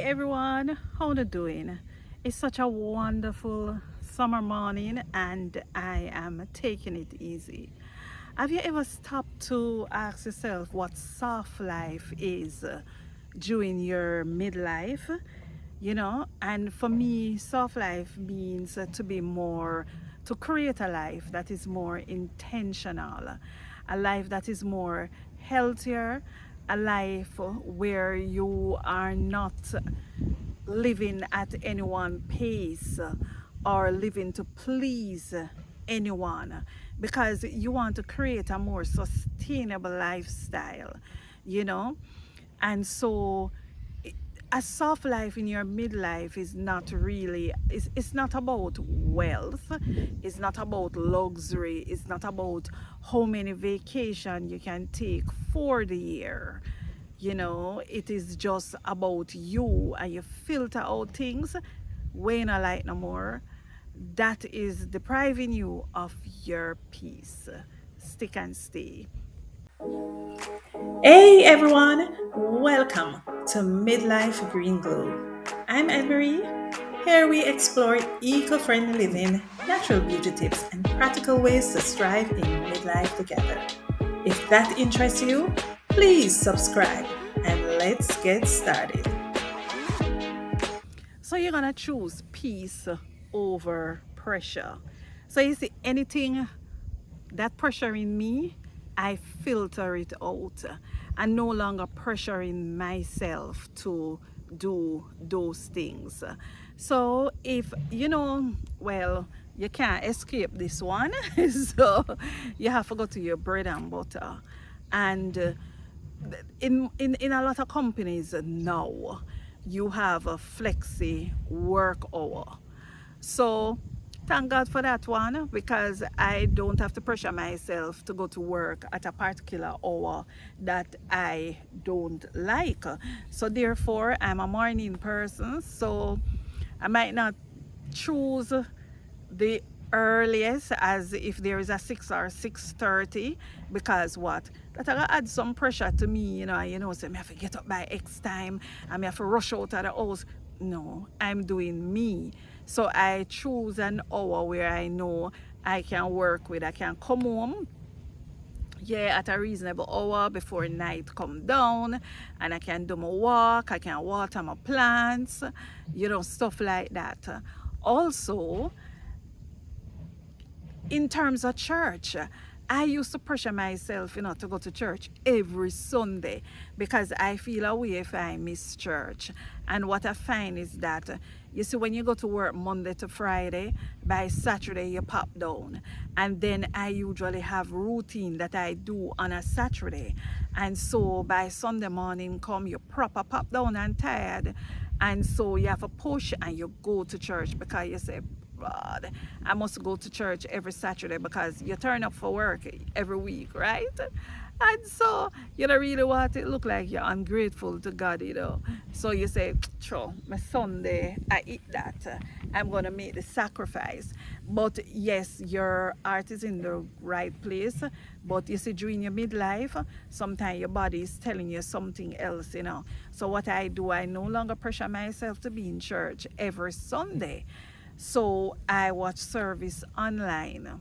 everyone, how you doing? It's such a wonderful summer morning and I am taking it easy. Have you ever stopped to ask yourself what soft life is during your midlife? And for me, soft life means to be more, to create a life that is more intentional, a life that is more healthier, a life where you are not living at anyone's pace or living to please anyone, because you want to create a more sustainable lifestyle, you know. And so a soft life in your midlife is not really, it's not about wealth, it's not about luxury, it's not about how many vacation you can take for the year. It is just about you, and you filter out things when you not like no more that is depriving you of your peace. Stick and stay. Hey everyone, welcome to Midlife Green Glow. I'm Anne-Marie. Here we explore eco-friendly living, natural beauty tips, and practical ways to strive in midlife together. If that interests you, please subscribe and let's get started. So you're gonna choose peace over pressure. So you see, anything that pressuring me, I filter it out. I'm no longer pressuring myself to do those things. So if well, you can't escape this one. So you have to go to your bread and butter. And in a lot of companies now, you have a flexi work hour. So thank God for that one, because I don't have to pressure myself to go to work at a particular hour that I don't like. So therefore, I'm a morning person, so I might not choose the earliest as if there is a 6 or 6:30, because what, that I add some pressure to me, so I have to get up by X time and I have to rush out of the house. No, I'm doing me. So I choose an hour where I know I can work with. I can come home, yeah, at a reasonable hour before night come down, and I can do my walk, I can water my plants, stuff like that. Also, in terms of church, I used to pressure myself, to go to church every Sunday, because I feel away if I miss church. And what I find is that, you see, when you go to work Monday to Friday, by Saturday you pop down. And then I usually have routine that I do on a Saturday. And so by Sunday morning come, you proper pop down and tired. And so you have a push and you go to church, because you say, God, I must go to church every Saturday, because you turn up for work every week, right? And so you don't really want it look like you're ungrateful to God. So you say, sure, my Sunday, I eat that. I'm going to make the sacrifice. But yes, your heart is in the right place. But you see, during your midlife, sometimes your body is telling you something else. So what I do, I no longer pressure myself to be in church every Sunday. So I watch service online.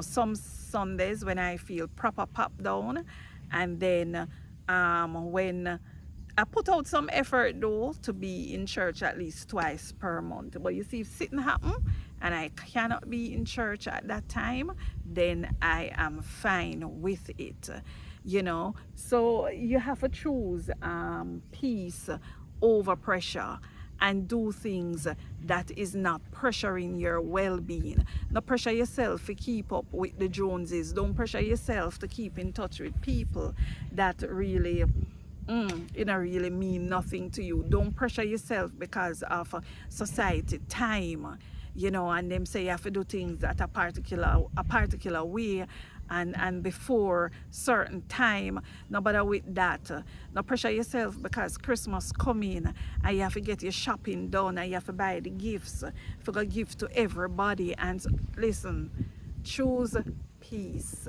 Some Sundays when I feel proper pop down, and then when I put out some effort though to be in church at least twice per month. But you see, if something happen and I cannot be in church at that time, then I am fine with it. So you have to choose peace over pressure, and do things that is not pressuring your well-being. Not pressure yourself to keep up with the Joneses. Don't pressure yourself to keep in touch with people that really really mean nothing to you. Don't pressure yourself because of society time, and them say you have to do things at a particular way, and before certain time. No bother with that. No pressure yourself because Christmas coming and you have to get your shopping done and you have to buy the gifts for go give to everybody. And listen, choose peace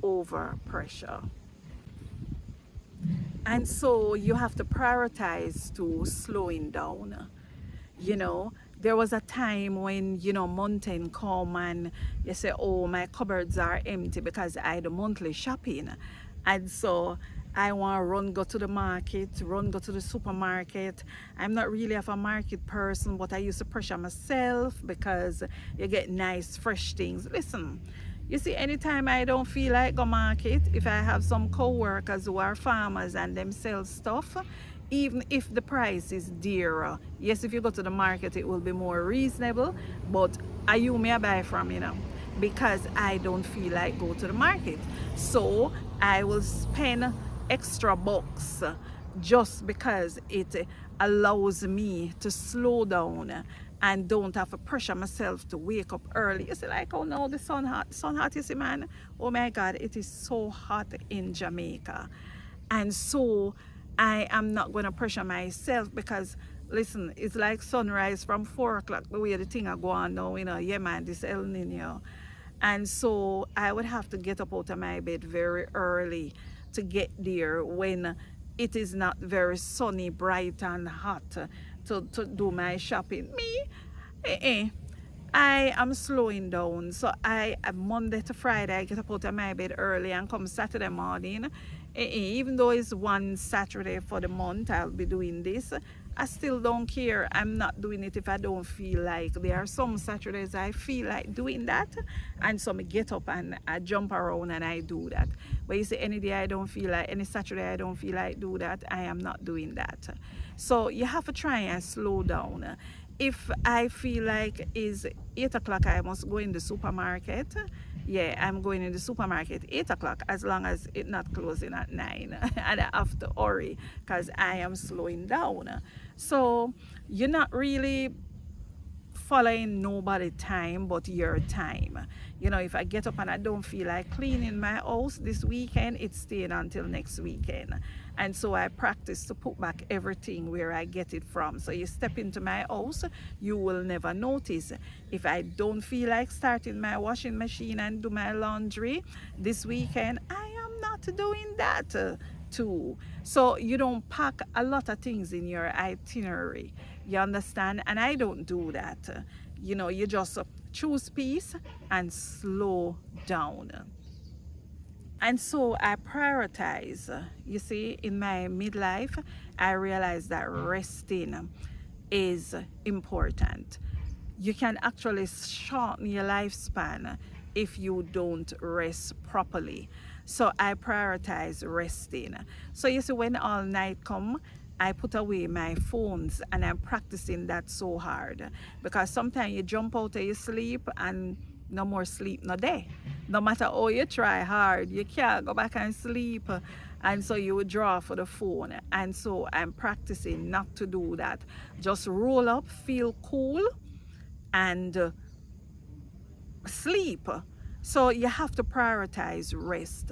over pressure. And so you have to prioritize to slowing down. You know, there was a time when, mountain come and you say, oh, my cupboards are empty because I do monthly shopping. And so I want to run, go to the market, run, go to the supermarket. I'm not really of a market person, but I used to pressure myself because you get nice, fresh things. Listen, you see, anytime I don't feel like go market, if I have some co-workers who are farmers and them sell stuff, even if the price is dearer, yes, if you go to the market, it will be more reasonable, but you may buy from, because I don't feel like go to the market. So I will spend extra bucks just because it allows me to slow down and don't have to pressure myself to wake up early. You see, like, oh no, the sun hot, you see, man. Oh my God, it is so hot in Jamaica. And so I am not going to pressure myself because, listen, it's like sunrise from 4 o'clock, the way the thing are going now, yeah, man, this El Nino. And so I would have to get up out of my bed very early to get there when it is not very sunny, bright, and hot to do my shopping. Me, eh. I am slowing down. So Monday to Friday, I get up out of my bed early and come Saturday morning. Even though it's one Saturday for the month, I'll be doing this. I still don't care. I'm not doing it if I don't feel like. There are some Saturdays I feel like doing that, and so I get up and I jump around and I do that. But you see, any day I don't feel like, any Saturday I don't feel like do that, I am not doing that. So you have to try and slow down. If I feel like is 8 o'clock, I must go in the supermarket. Yeah, I'm going in the supermarket 8 o'clock as long as it's not closing at 9 and I have to hurry because I am slowing down. So you're not really following nobody time but your time. If I get up and I don't feel like cleaning my house this weekend, it's staying until next weekend. And so I practice to put back everything where I get it from. So you step into my house, you will never notice. If I don't feel like starting my washing machine and do my laundry this weekend, I am not doing that too. So you don't pack a lot of things in your itinerary. You understand? And I don't do that. You just choose peace and slow down. And so I prioritize. You see, in my midlife, I realize that resting is important. You can actually shorten your lifespan if you don't rest properly. So I prioritize resting. So you see, when all night come, I put away my phones and I'm practicing that so hard because sometimes you jump out of your sleep and no more sleep no day. No matter how you try hard, you can't go back and sleep. And so you would draw for the phone. And so I'm practicing not to do that. Just roll up, feel cool, and sleep. So you have to prioritize rest.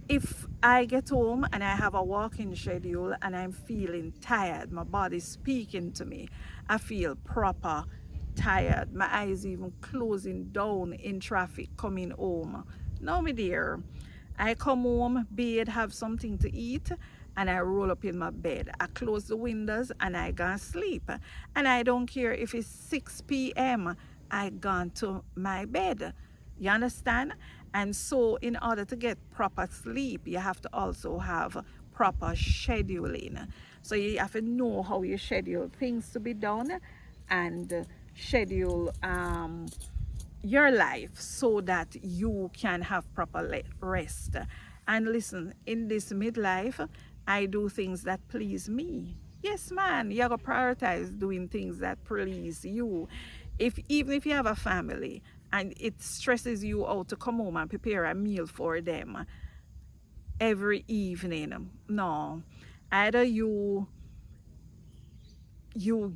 If I get home and I have a walking schedule and I'm feeling tired, my body's speaking to me, I feel proper tired, my eyes even closing down in traffic coming home. No, my dear, I come home, bathe, have something to eat, and I roll up in my bed. I close the windows and I go sleep. And I don't care if it's 6 p.m. I gone to my bed. You understand? And so in order to get proper sleep, you have to also have proper scheduling. So you have to know how you schedule things to be done and schedule your life so that you can have proper rest. And listen, in this midlife, I do things that please me. Yes, man, you gotta prioritize doing things that please you. Even if you have a family and it stresses you out to come home and prepare a meal for them every evening, no. Either you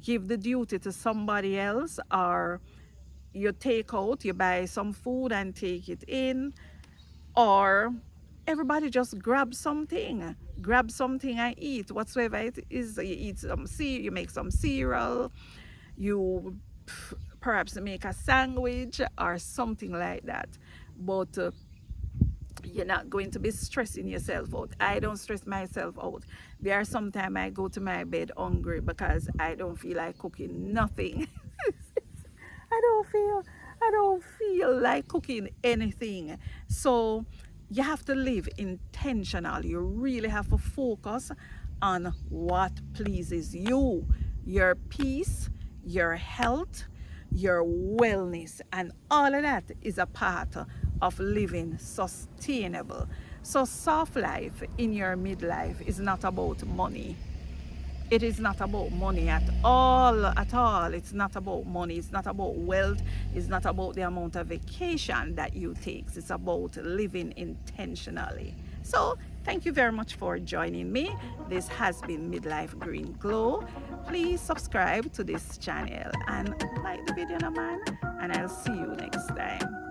give the duty to somebody else, or you take out, you buy some food and take it in, or everybody just grab something and eat whatsoever it is. You eat you make some cereal, you perhaps make a sandwich or something like that. But You're not going to be stressing yourself out. I don't stress myself out. There are sometimes I go to my bed hungry because I don't feel like cooking nothing. I don't feel I don't feel like cooking anything. So you have to live intentional. You really have to focus on what pleases you, your peace, your health, your wellness, and all of that is a part of living sustainable. So soft life in your midlife is not about money. It is not about money at all. It's not about money. It's not about wealth. It's not about the amount of vacation that you take. It's about living intentionally. So thank you very much for joining me. This has been Midlife Green Glow. Please subscribe to this channel and like the video, man, and I'll see you next time.